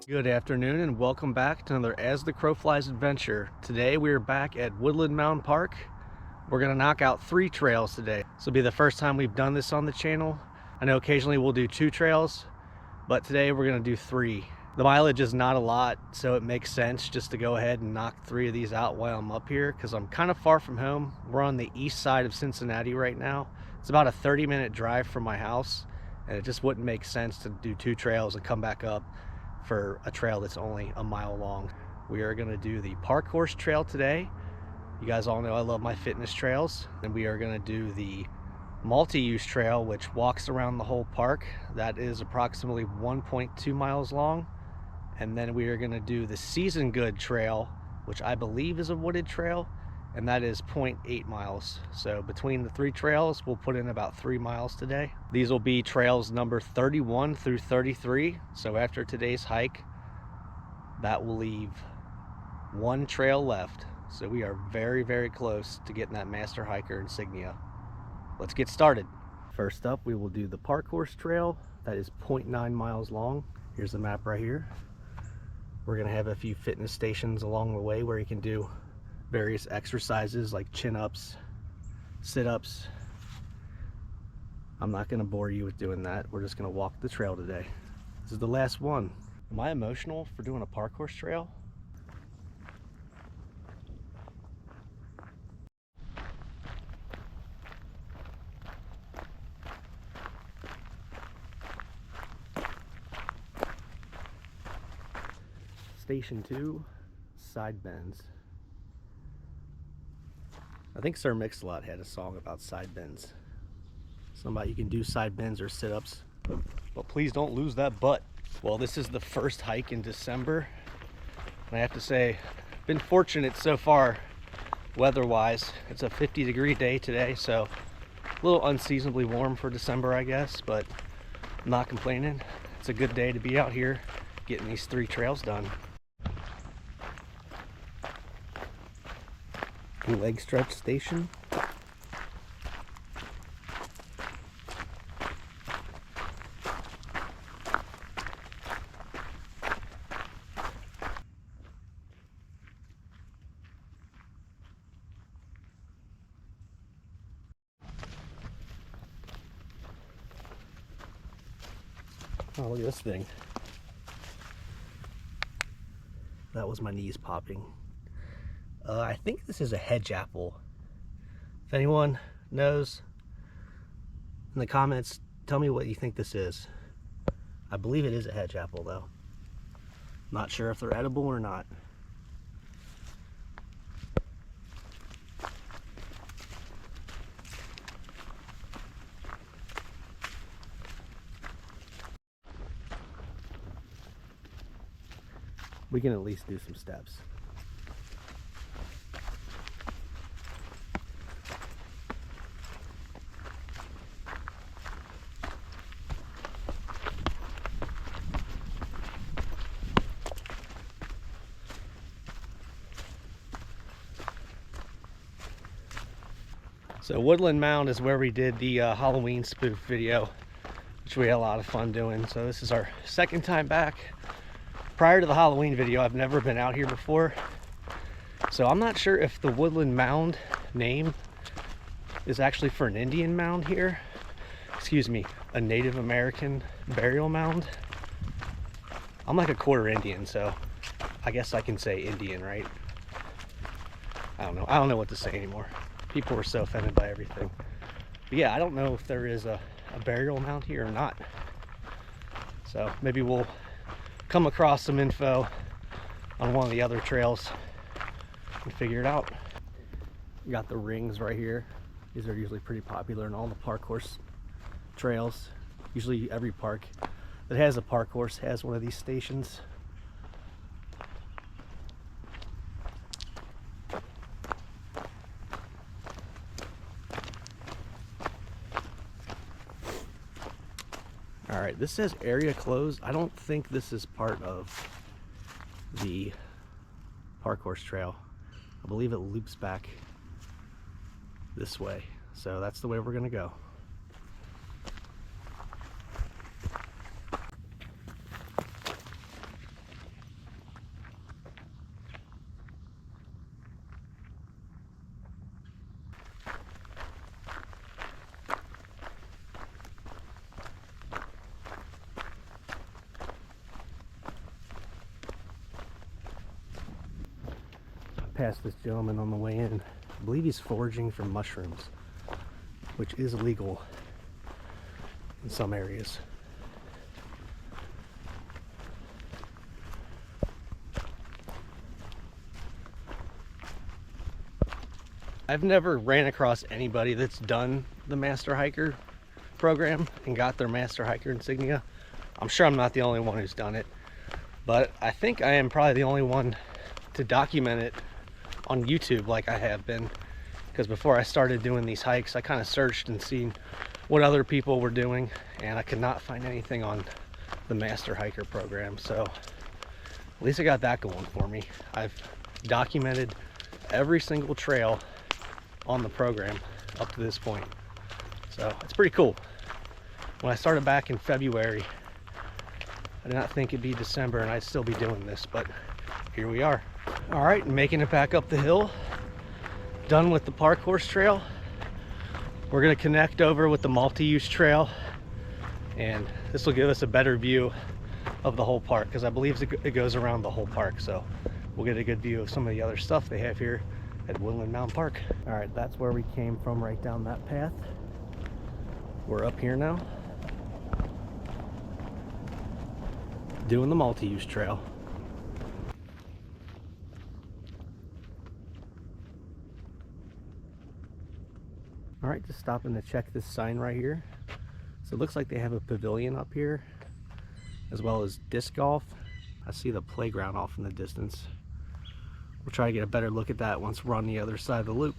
Good afternoon and welcome back to another As the Crow Flies adventure. Today we are back at Woodland Mound Park. We're going to knock out 3 trails today. This will be the first time we've done this on the channel. I know occasionally we'll do 2 trails, but today we're going to do 3. The mileage is not a lot, so it makes sense just to go ahead and knock 3 of these out while I'm up here because I'm kind of far from home. We're on the east side of Cincinnati right now. It's about a 30-minute drive from my house, and it just wouldn't make sense to do 2 trails and come back up for a trail that's only a mile long. We are going to do the Parcourse trail today. You guys all know I love my fitness trails. And we are going to do the multi-use trail, which walks around the whole park. That is approximately 1.2 miles long. And then we are going to do the Seasongood trail, which I believe is a wooded trail, and that is 0.8 miles. So between the 3 trails, we'll put in about 3 miles today. These will be trails number 31 through 33. So after today's hike, that will leave 1 trail left. So we are very, very close to getting that master hiker insignia. Let's get started. First up, we will do the Parcourse trail. That is 0.9 miles long. Here's the map right here. We're gonna have a few fitness stations along the way where you can do various exercises like chin-ups, sit-ups. I'm not gonna bore you with doing that. We're just gonna walk the trail today. This is the last one. Am I emotional for doing a Parcourse trail? Station 2, side bends. I think Sir Mix-a-Lot had a song about side bends. Something about you can do side bends or sit-ups, but please don't lose that butt. Well, this is the first hike in December, and I have to say, I've been fortunate so far weather-wise. It's a 50-degree day today, so a little unseasonably warm for December, I guess, but I'm not complaining. It's a good day to be out here getting these 3 trails done. Leg stretch station. Oh, look at this thing. That was my knees popping. I think this is a hedge apple. If anyone knows, in the comments, tell me what you think this is. I believe it is a hedge apple, though. Not sure if they're edible or not. We can at least do some steps. So Woodland Mound is where we did the Halloween spoof video, which we had a lot of fun doing. So this is our second time back. Prior to the Halloween video, I've never been out here before. So I'm not sure if the Woodland Mound name is actually for an Indian mound here. Excuse me, a Native American burial mound. I'm like a quarter Indian, so I guess I can say Indian, right? I don't know. I don't know what to say anymore. People were so offended by everything. But yeah, I don't know if there is a burial mound here or not. So maybe we'll come across some info on one of the other trails and figure it out. We got the rings right here. These are usually pretty popular in all the Parcourse trails. Usually every park that has a Parcourse has one of these stations. All right, this says area closed. I don't think this is part of the Parcourse trail. I believe it loops back this way. So that's the way we're gonna go. past this gentleman on the way in. I believe he's foraging for mushrooms, which is illegal in some areas. I've never ran across anybody that's done the Master Hiker program and got their Master Hiker insignia. I'm sure I'm not the only one who's done it, but I think I am probably the only one to document it on YouTube like I have been, because before I started doing these hikes, I kind of searched and seen what other people were doing, and I could not find anything on the Master Hiker program. So at least I got that going for me. I've documented every single trail on the program up to this point, so it's pretty cool. When I started back in February, I did not think it'd be December and I'd still be doing this, but here we are. All right, making it back up the hill, done with the Parcourse trail. We're gonna connect over with the multi-use trail, and this will give us a better view of the whole park, because I believe it goes around the whole park, so we'll get a good view of some of the other stuff they have here at Woodland Mound Park. All right, that's where we came from, right down that path. We're up here now, doing the multi-use trail. All right, just stopping to check this sign right here. So it looks like they have a pavilion up here, as well as disc golf. I see the playground off in the distance. We'll try to get a better look at that once we're on the other side of the loop.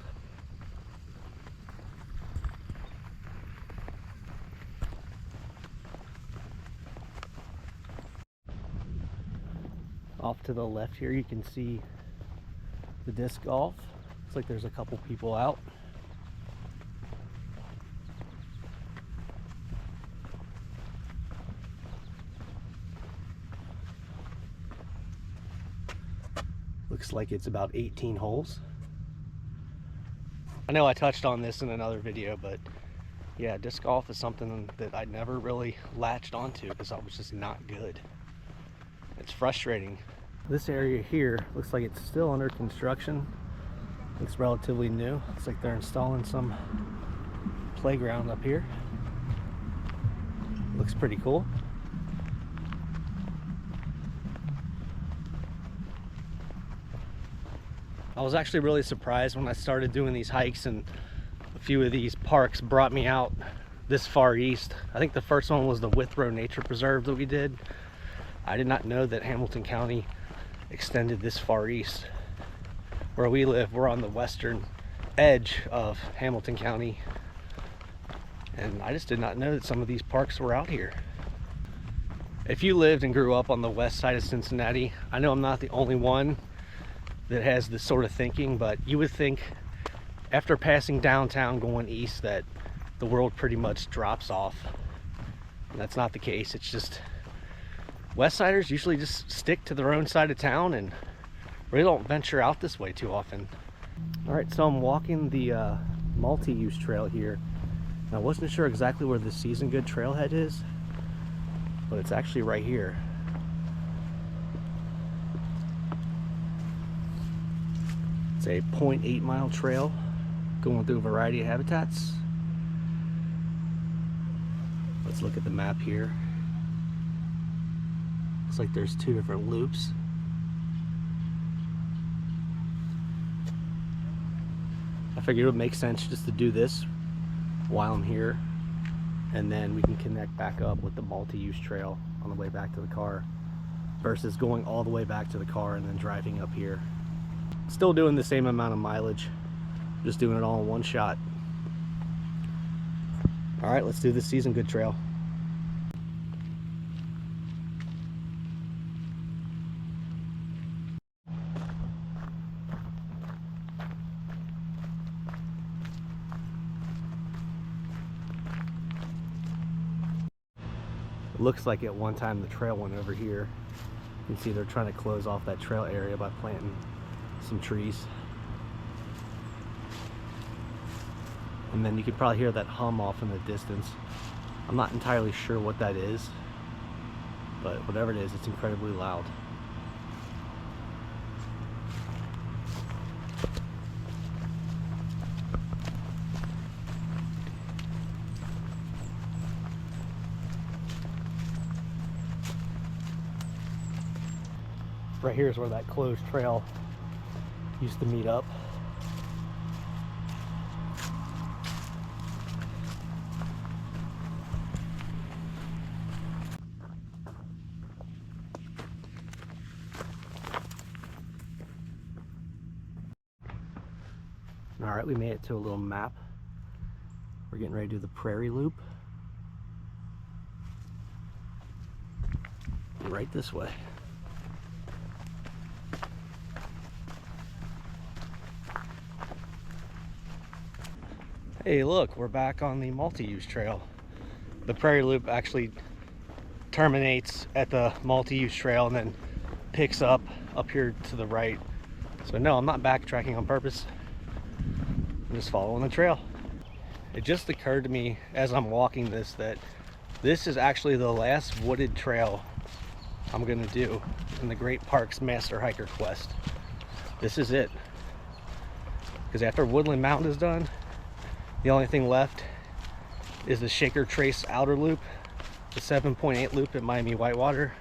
Off to the left here, you can see the disc golf. Looks like there's a couple people out. Looks like it's about 18 holes. I know I touched on this in another video, but yeah, disc golf is something that I never really latched onto because I was just not good. It's frustrating. This area here looks like it's still under construction. Looks relatively new. Looks like they're installing some playground up here. Looks pretty cool. I was actually really surprised when I started doing these hikes, and a few of these parks brought me out this far east. I think the first one was the Withrow Nature Preserve that we did. I did not know that Hamilton County extended this far east. Where we live, we're on the western edge of Hamilton County, and I just did not know that some of these parks were out here. If you lived and grew up on the west side of Cincinnati, I know I'm not the only one that has this sort of thinking, but you would think after passing downtown going east that the world pretty much drops off. And that's not the case. It's just west siders usually just stick to their own side of town and really don't venture out this way too often. All right, so I'm walking the multi-use trail here. And I wasn't sure exactly where the Seasongood trailhead is, but it's actually right here. It's a 0.8 mile trail going through a variety of habitats. Let's look at the map here. Looks like there's two different loops. I figured it would make sense just to do this while I'm here, and then we can connect back up with the multi-use trail on the way back to the car, versus going all the way back to the car and then driving up here. Still doing the same amount of mileage, just doing it all in one shot. All right, let's do the Seasongood trail. It looks like at one time the trail went over here. You can see they're trying to close off that trail area by planting some trees. And then you could probably hear that hum off in the distance. I'm not entirely sure what that is, but whatever it is, it's incredibly loud. Right here is where that closed trail used to meet up. All right, we made it to a little map. We're getting ready to do the prairie loop. Right this way. Hey, look, we're back on the multi-use trail. The prairie loop actually terminates at the multi-use trail and then picks up here to the right. So no, I'm not backtracking on purpose. I'm just following the trail. It just occurred to me as I'm walking this that this is actually the last wooded trail I'm gonna do in the Great Parks Master Hiker Quest. This is it. Because after Woodland Mound is done, the only thing left is the Shaker Trace outer loop, the 7.8 loop at Miami Whitewater,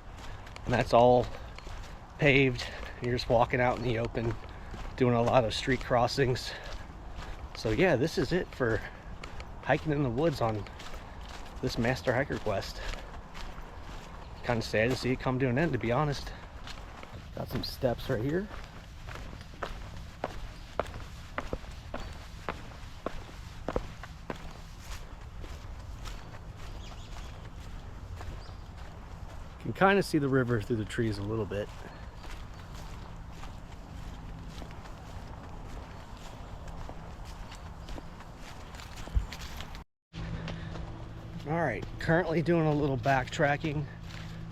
and that's all paved. You're just walking out in the open, doing a lot of street crossings. So yeah, this is it for hiking in the woods on this Master Hiker Quest. Kind of sad to see it come to an end, to be honest. Got some steps right here. You can kind of see the river through the trees a little bit. Alright, currently doing a little backtracking.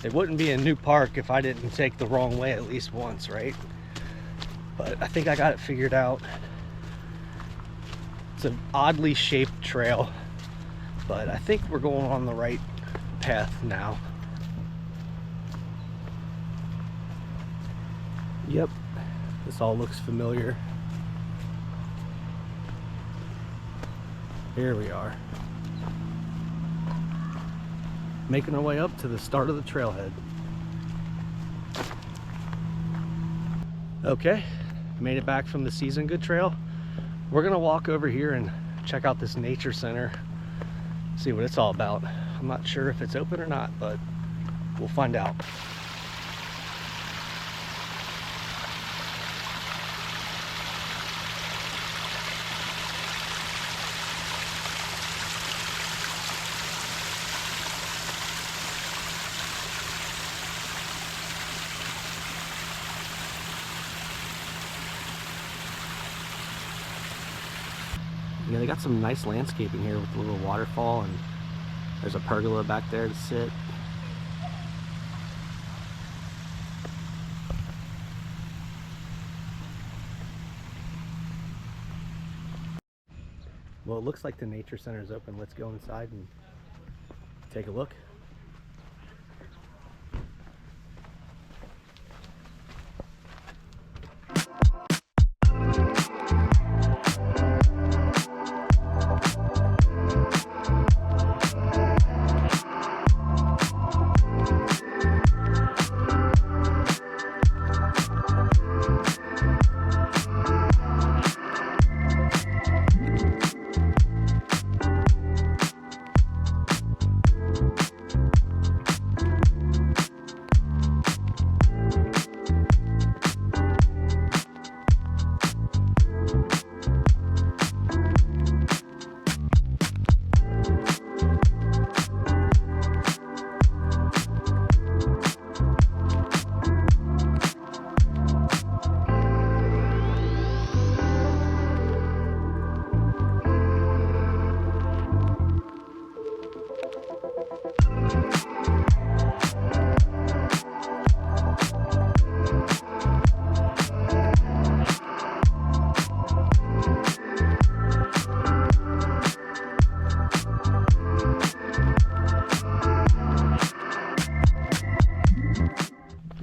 It wouldn't be a new park if I didn't take the wrong way at least once, right? But I think I got it figured out. It's an oddly shaped trail, but I think we're going on the right path now. Yep, this all looks familiar. Here we are. Making our way up to the start of the trailhead. Okay, made it back from the Seasongood trail. We're gonna walk over here and check out this nature center, see what it's all about. I'm not sure if it's open or not, but we'll find out. Yeah, they got some nice landscaping here with a little waterfall, and there's a pergola back there to sit. Well, it looks like the nature center is open. Let's go inside and take a look.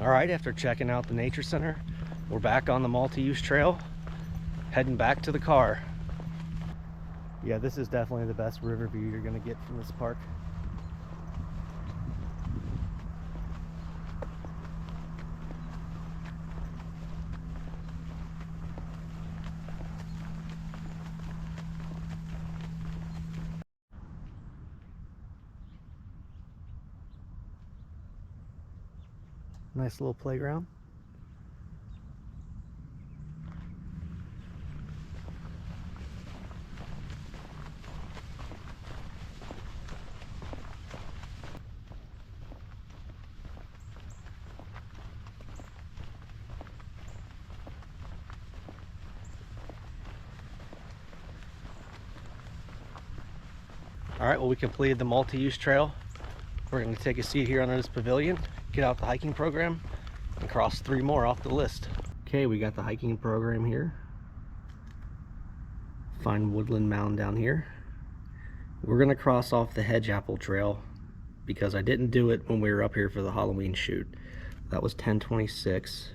Alright, after checking out the nature center, we're back on the multi-use trail, heading back to the car. Yeah, this is definitely the best river view you're going to get from this park. Nice little playground. All right, well, we completed the multi-use trail. We're going to take a seat here under this pavilion, get out the hiking program, and cross 3 more off the list. Okay, we got the hiking program here. Find Woodland Mound down here. We're going to cross off the Hedge Apple Trail because I didn't do it when we were up here for the Halloween shoot. That was 10/26.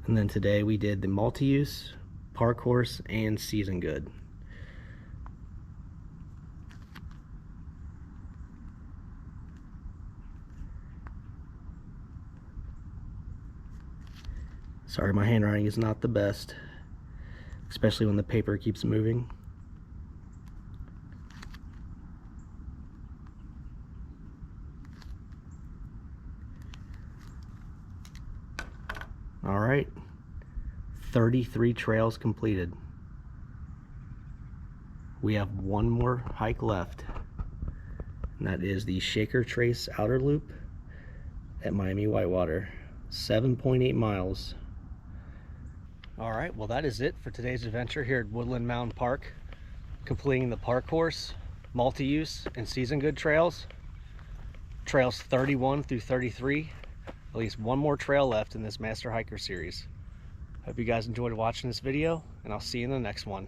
And then today we did the multi-use, Parcourse, and Seasongood. Sorry, my handwriting is not the best, especially when the paper keeps moving. All right, 33 trails completed. We have 1 more hike left, and that is the Shaker Trace Outer Loop at Miami Whitewater, 7.8 miles. All right, well, that is it for today's adventure here at Woodland Mound Park, completing the Parcourse, multi-use, and Seasongood trails. Trails 31 through 33. At least 1 more trail left in this Master Hiker series. Hope you guys enjoyed watching this video, and I'll see you in the next one.